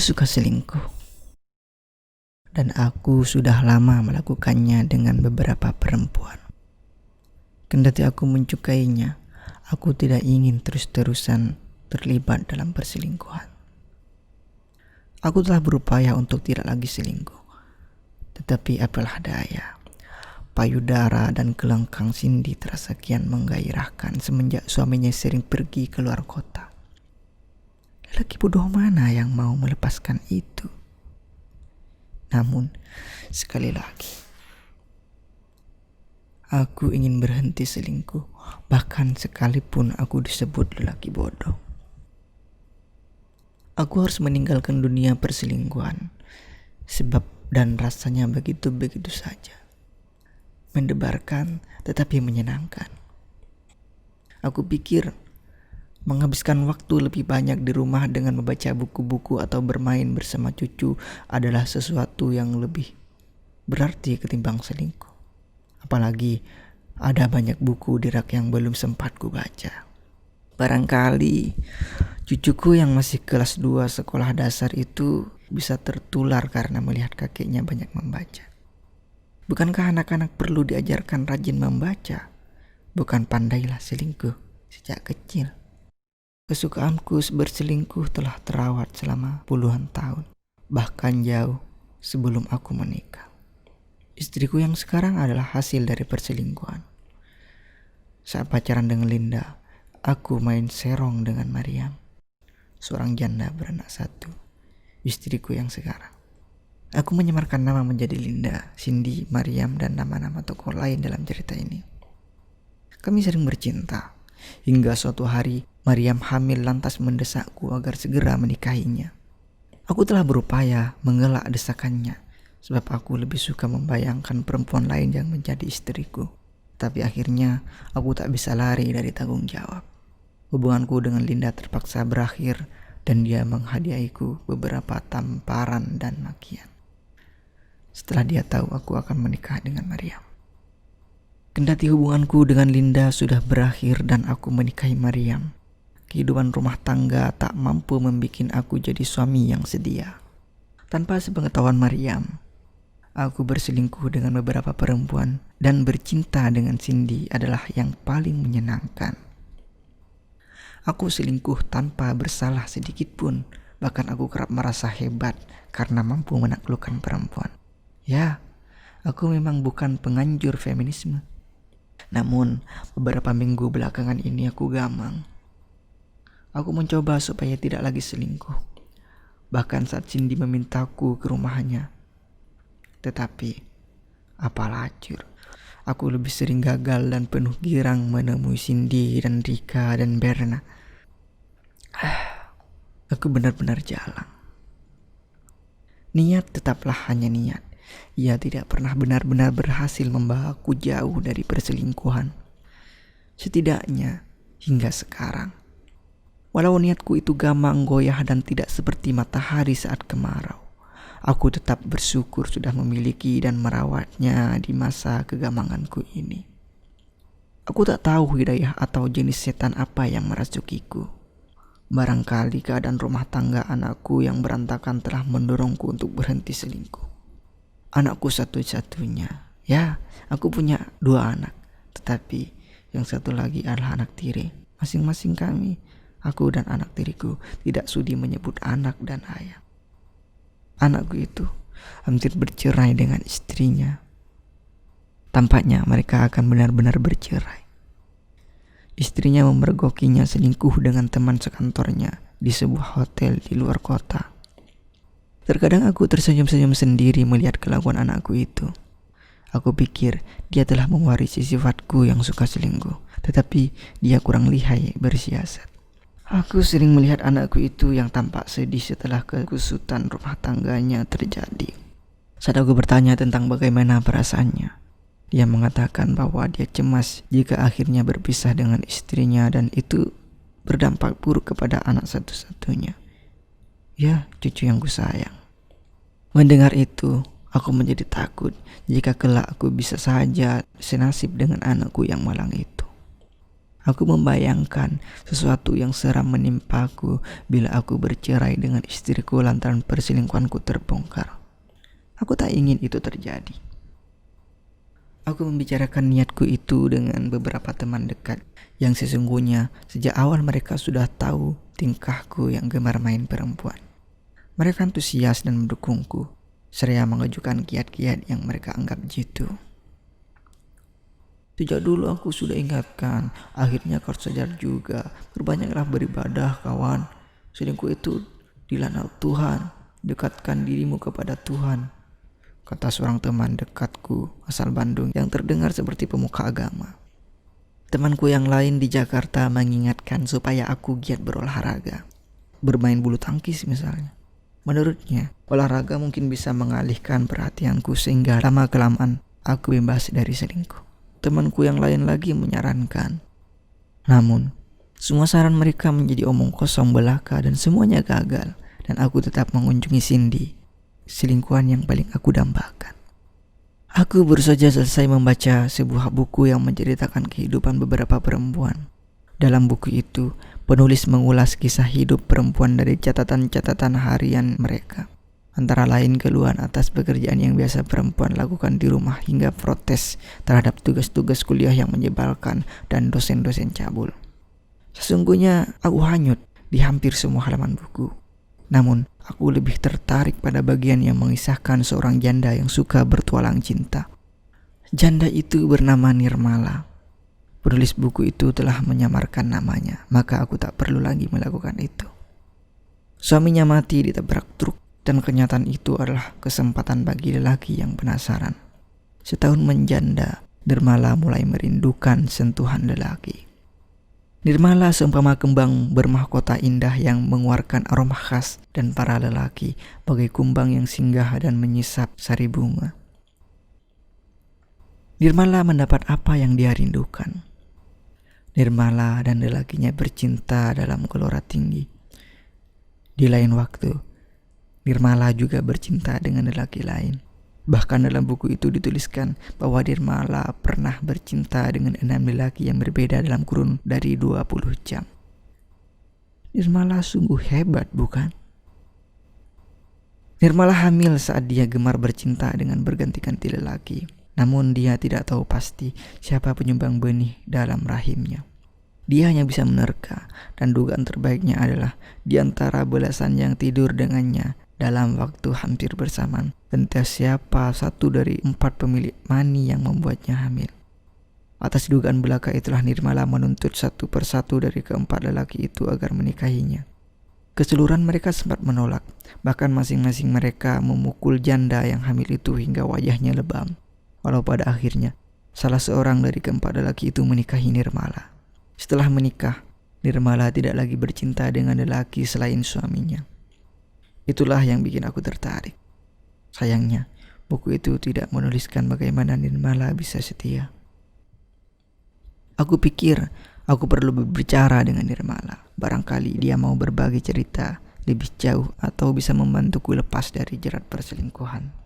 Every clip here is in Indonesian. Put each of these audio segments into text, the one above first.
Aku suka selingkuh, dan aku sudah lama melakukannya dengan beberapa perempuan. Kendati aku menyukainya, aku tidak ingin terus-terusan terlibat dalam perselingkuhan. Aku telah berupaya untuk tidak lagi selingkuh, tetapi apalah daya. Payudara dan kelengkang Cindy terasa kian menggairahkan semenjak suaminya sering pergi ke luar kota. Lelaki bodoh mana yang mau melepaskan itu? Namun, sekali lagi, aku ingin berhenti selingkuh, bahkan sekalipun aku disebut lelaki bodoh. Aku harus meninggalkan dunia perselingkuhan, sebab dan rasanya begitu-begitu saja. Mendebarkan tetapi menyenangkan. Aku pikir menghabiskan waktu lebih banyak di rumah dengan membaca buku-buku atau bermain bersama cucu adalah sesuatu yang lebih berarti ketimbang selingkuh. Apalagi ada banyak buku di rak yang belum sempat ku baca. Barangkali cucuku yang masih kelas 2 sekolah dasar itu bisa tertular karena melihat kakeknya banyak membaca. Bukankah anak-anak perlu diajarkan rajin membaca? Bukan pandailah selingkuh sejak kecil. Kesukaanku berselingkuh telah terawat selama puluhan tahun, bahkan jauh sebelum aku menikah. Istriku yang sekarang adalah hasil dari perselingkuhan. Saat pacaran dengan Linda, aku main serong dengan Mariam, seorang janda beranak satu, istriku yang sekarang. Aku menyamarkan nama menjadi Linda, Cindy, Mariam, dan nama-nama tokoh lain dalam cerita ini. Kami sering bercinta, hingga suatu hari Mariam hamil lantas mendesakku agar segera menikahinya. Aku telah berupaya mengelak desakannya, sebab aku lebih suka membayangkan perempuan lain yang menjadi istriku. Tapi akhirnya aku tak bisa lari dari tanggung jawab. Hubunganku dengan Linda terpaksa berakhir, dan dia menghadiahiku beberapa tamparan dan makian setelah dia tahu aku akan menikah dengan Mariam. Kendati hubunganku dengan Linda sudah berakhir dan aku menikahi Mariam, kehidupan rumah tangga tak mampu membuat aku jadi suami yang setia. Tanpa sepengetahuan Mariam, aku berselingkuh dengan beberapa perempuan, dan bercinta dengan Cindy adalah yang paling menyenangkan. Aku selingkuh tanpa bersalah sedikit pun, bahkan aku kerap merasa hebat karena mampu menaklukkan perempuan. Ya, aku memang bukan penganjur feminisme. Namun, beberapa minggu belakangan ini aku gamang. Aku mencoba supaya tidak lagi selingkuh, bahkan saat Cindy memintaku ke rumahnya. Tetapi, apa lacur, aku lebih sering gagal dan penuh girang menemui Cindy dan Rika dan Berna. Aku benar-benar jalang. Niat tetaplah hanya niat. Ia tidak pernah benar-benar berhasil membawaku jauh dari perselingkuhan. Setidaknya hingga sekarang. Walau niatku itu gamang, goyah, dan tidak seperti matahari saat kemarau, aku tetap bersyukur sudah memiliki dan merawatnya di masa kegamanganku ini. Aku tak tahu hidayah atau jenis setan apa yang merasukiku. Barangkali keadaan rumah tangga anakku yang berantakan telah mendorongku untuk berhenti selingkuh. Anakku satu-satunya. Ya, aku punya 2 anak, tetapi yang satu lagi adalah anak tiri. Masing-masing kami, aku dan anak tiriku, tidak sudi menyebut anak dan ayah. Anakku itu hampir bercerai dengan istrinya. Tampaknya mereka akan benar-benar bercerai. Istrinya memergokinya selingkuh dengan teman sekantornya di sebuah hotel di luar kota. Terkadang aku tersenyum-senyum sendiri melihat kelakuan anakku itu. Aku pikir dia telah mewarisi sifatku yang suka selingkuh, tetapi dia kurang lihai bersiasat. Aku sering melihat anakku itu yang tampak sedih setelah kekusutan rumah tangganya terjadi. Saat aku bertanya tentang bagaimana perasaannya, dia mengatakan bahwa dia cemas jika akhirnya berpisah dengan istrinya dan itu berdampak buruk kepada anak satu-satunya. Ya, cucu yang kusayang. Mendengar itu, aku menjadi takut jika kelak aku bisa saja senasib dengan anakku yang malang itu. Aku membayangkan sesuatu yang seram menimpaku bila aku bercerai dengan istriku lantaran perselingkuhanku terbongkar. Aku tak ingin itu terjadi. Aku membicarakan niatku itu dengan beberapa teman dekat yang sesungguhnya sejak awal mereka sudah tahu tingkahku yang gemar main perempuan. Mereka antusias dan mendukungku, seraya mengajukan kiat-kiat yang mereka anggap jitu. Sejak dulu aku sudah ingatkan, akhirnya kau sadar juga. Berbanyaklah beribadah kawan. Selingkuh itu dilaknat Tuhan. Dekatkan dirimu kepada Tuhan, kata seorang teman dekatku asal Bandung yang terdengar seperti pemuka agama. Temanku yang lain di Jakarta mengingatkan supaya aku giat berolahraga, bermain bulu tangkis misalnya. Menurutnya, olahraga mungkin bisa mengalihkan perhatianku sehingga lama-kelamaan aku bebas dari selingkuh. Temanku yang lain lagi menyarankan. Namun, semua saran mereka menjadi omong kosong belaka dan semuanya gagal. Dan aku tetap mengunjungi Cindy, selingkuhan yang paling aku dambakan. Aku baru saja selesai membaca sebuah buku yang menceritakan kehidupan beberapa perempuan. Dalam buku itu, penulis mengulas kisah hidup perempuan dari catatan-catatan harian mereka. Antara lain keluhan atas pekerjaan yang biasa perempuan lakukan di rumah hingga protes terhadap tugas-tugas kuliah yang menyebalkan dan dosen-dosen cabul. Sesungguhnya aku hanyut di hampir semua halaman buku. Namun aku lebih tertarik pada bagian yang mengisahkan seorang janda yang suka bertualang cinta. Janda itu bernama Nirmala. Penulis buku itu telah menyamarkan namanya, maka aku tak perlu lagi melakukan itu. Suaminya mati ditabrak truk. Dan kenyataan itu adalah kesempatan bagi lelaki yang penasaran. Setahun menjanda, Nirmala mulai merindukan sentuhan lelaki. Nirmala seumpama kembang bermahkota indah yang mengeluarkan aroma khas dan para lelaki bagai kumbang yang singgah dan menyisap sari bunga. Nirmala mendapat apa yang dia rindukan. Nirmala dan lelakinya bercinta dalam gelora tinggi. Di lain waktu, Nirmala juga bercinta dengan lelaki lain. Bahkan dalam buku itu dituliskan bahwa Nirmala pernah bercinta dengan 6 lelaki yang berbeda dalam kurun dari 20 jam. Nirmala sungguh hebat, bukan? Nirmala hamil saat dia gemar bercinta dengan berganti-ganti lelaki. Namun dia tidak tahu pasti siapa penyumbang benih dalam rahimnya. Dia hanya bisa menerka, dan dugaan terbaiknya adalah di antara belasan yang tidur dengannya dalam waktu hampir bersamaan, entah siapa satu dari 4 pemilik mani yang membuatnya hamil. Atas dugaan belaka itulah Nirmala menuntut satu persatu dari keempat lelaki itu agar menikahinya. Keseluruhan mereka sempat menolak, bahkan masing-masing mereka memukul janda yang hamil itu hingga wajahnya lebam. Walau pada akhirnya, salah seorang dari keempat lelaki itu menikahi Nirmala. Setelah menikah, Nirmala tidak lagi bercinta dengan lelaki selain suaminya. Itulah yang bikin aku tertarik. Sayangnya, buku itu tidak menuliskan bagaimana Nirmala bisa setia. Aku pikir aku perlu berbicara dengan Nirmala. Barangkali dia mau berbagi cerita lebih jauh atau bisa membantuku lepas dari jerat perselingkuhan.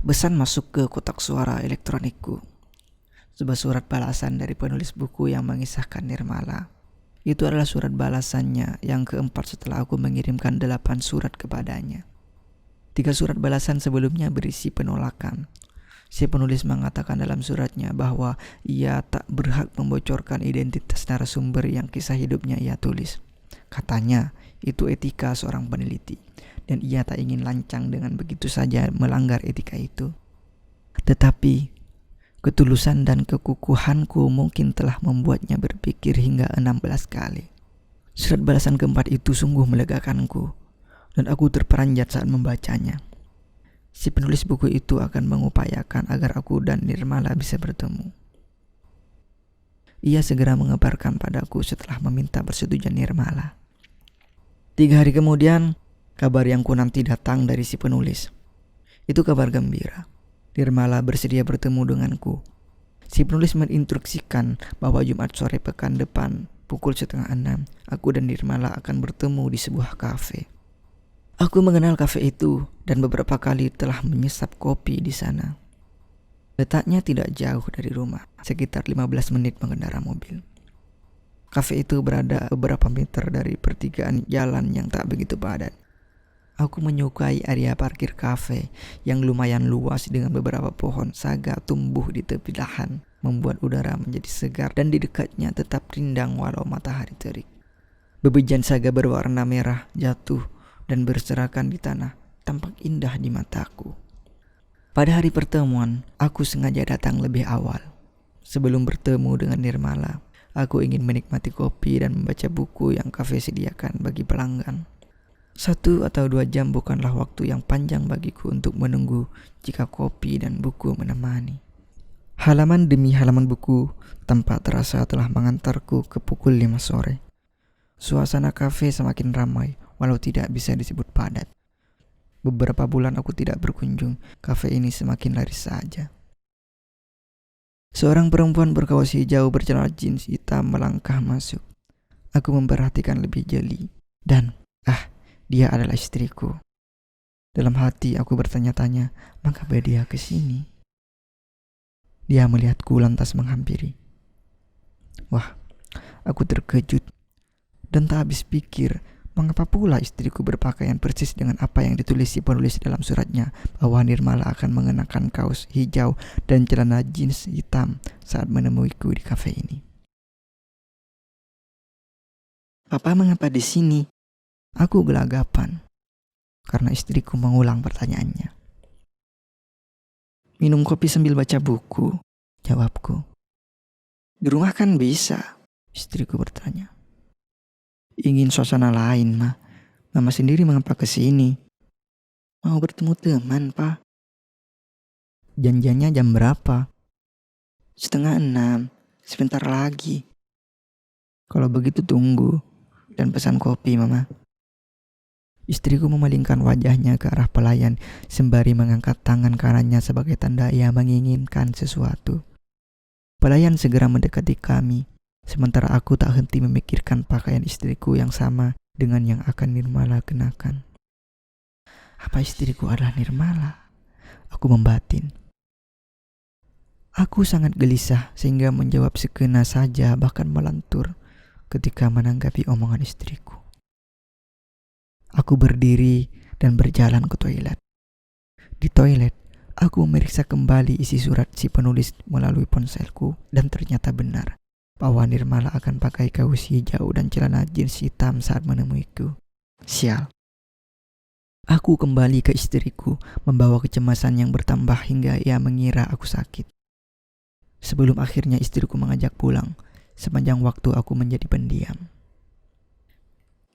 Pesan masuk ke kotak suara elektronikku. Sebuah surat balasan dari penulis buku yang mengisahkan Nirmala. Itu adalah surat balasannya yang keempat setelah aku mengirimkan 8 surat kepadanya. 3 surat balasan sebelumnya berisi penolakan. Si penulis mengatakan dalam suratnya bahwa ia tak berhak membocorkan identitas narasumber yang kisah hidupnya ia tulis. Katanya itu etika seorang peneliti, dan ia tak ingin lancang dengan begitu saja melanggar etika itu. Tetapi ketulusan dan kekukuhanku mungkin telah membuatnya berpikir hingga 16 kali. Surat balasan keempat itu sungguh melegakanku, dan aku terperanjat saat membacanya. Si penulis buku itu akan mengupayakan agar aku dan Nirmala bisa bertemu. Ia segera mengabarkan padaku setelah meminta persetujuan Nirmala. 3 hari kemudian, kabar yang ku nanti datang dari si penulis. Itu kabar gembira. Nirmala bersedia bertemu denganku. Si penulis menginstruksikan bahwa Jumat sore pekan depan pukul 5:30 aku dan Nirmala akan bertemu di sebuah kafe. Aku mengenal kafe itu dan beberapa kali telah menyesap kopi di sana. Letaknya tidak jauh dari rumah, sekitar 15 menit mengendara mobil. Kafe itu berada beberapa meter dari pertigaan jalan yang tak begitu padat. Aku menyukai area parkir kafe yang lumayan luas dengan beberapa pohon saga tumbuh di tepi lahan, membuat udara menjadi segar dan di dekatnya tetap rindang walau matahari terik. Bebijan saga berwarna merah jatuh dan berserakan di tanah, tampak indah di mataku. Pada hari pertemuan, aku sengaja datang lebih awal. Sebelum bertemu dengan Nirmala, aku ingin menikmati kopi dan membaca buku yang kafe sediakan bagi pelanggan. 1 atau 2 jam bukanlah waktu yang panjang bagiku untuk menunggu jika kopi dan buku menemani. Halaman demi halaman buku tanpa terasa telah mengantarku ke pukul 5 sore. Suasana kafe semakin ramai walau tidak bisa disebut padat. Beberapa bulan aku tidak berkunjung, kafe ini semakin laris saja. Seorang perempuan berkaos hijau bercelana jeans hitam melangkah masuk. Aku memperhatikan lebih jeli. Dan, dia adalah istriku. Dalam hati aku bertanya-tanya, mengapa dia ke sini? Dia melihatku lantas menghampiri. Wah, aku terkejut dan tak habis pikir mengapa pula istriku berpakaian persis dengan apa yang ditulis si penulis dalam suratnya, bahwa Nirmala akan mengenakan kaos hijau dan celana jeans hitam saat menemuiku di kafe ini. Papa mengapa di sini? Aku gelagapan karena istriku mengulang pertanyaannya. Minum kopi sambil baca buku, jawabku. Di rumah kan bisa, istriku bertanya. Ingin suasana lain, Ma. Mama sendiri mengapa ke sini? Mau bertemu teman, Pa. Janjiannya jam berapa? 5:30, sebentar lagi. Kalau begitu tunggu dan pesan kopi, Mama. Istriku memalingkan wajahnya ke arah pelayan sembari mengangkat tangan kanannya sebagai tanda ia menginginkan sesuatu. Pelayan segera mendekati kami. Sementara aku tak henti memikirkan pakaian istriku yang sama dengan yang akan Nirmala kenakan. Apa istriku adalah Nirmala? Aku membatin. Aku sangat gelisah sehingga menjawab sekena saja, bahkan melantur ketika menanggapi omongan istriku. Aku berdiri dan berjalan ke toilet. Di toilet, aku memeriksa kembali isi surat si penulis melalui ponselku dan ternyata benar bahwa Nirmala akan pakai kaos hijau dan celana jeans hitam saat menemuiku. Sial. Aku kembali ke istriku, membawa kecemasan yang bertambah hingga ia mengira aku sakit. Sebelum akhirnya istriku mengajak pulang, sepanjang waktu aku menjadi pendiam.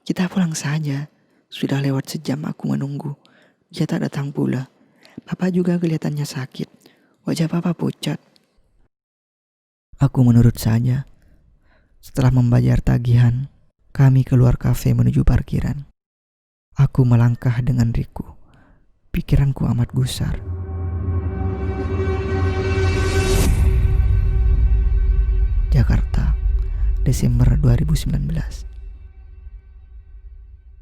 Kita pulang saja. Sudah lewat sejam aku menunggu. Dia tak datang pula. Papa juga kelihatannya sakit. Wajah Papa pucat. Aku menurut saja. Setelah membayar tagihan, kami keluar kafe menuju parkiran. Aku melangkah dengan riku. Pikiranku amat gusar. Jakarta, Desember 2019.